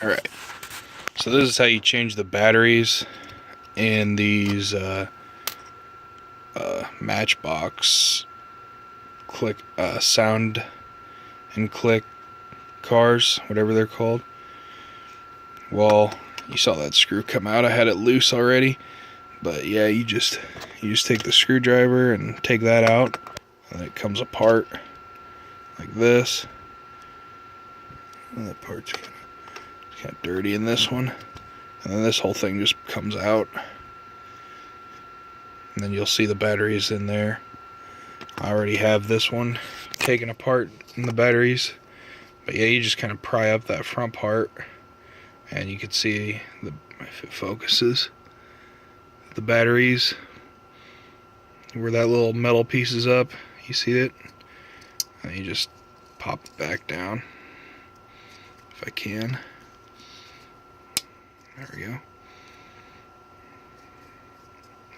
Alright, so this is how you change the batteries in these Matchbox click sound and click cars, whatever they're called. Well, you saw that screw come out. I had it loose already, but yeah, you just take the screwdriver and take that out, and it comes apart like this. And that part's kind of dirty in this one, and then this whole thing just comes out, and then you'll see the batteries in there. I already have this one taken apart in the batteries, but yeah, you just kind of pry up that front part, and you can see if it focuses, the batteries where that little metal piece is up. You see it, and you just pop it back down. If I can. There we go.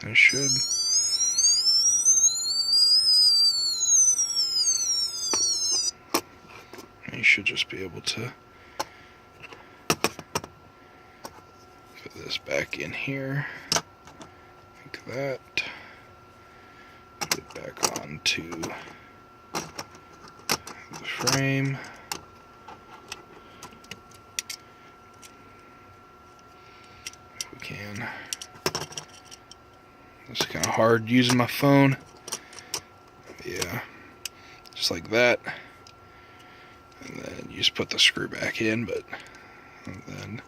It should. You should just be able to put this back in here, like that. Put it back onto the frame. If we can. It's kind of hard using my phone. Yeah, just like that. And then you just put the screw back in, and then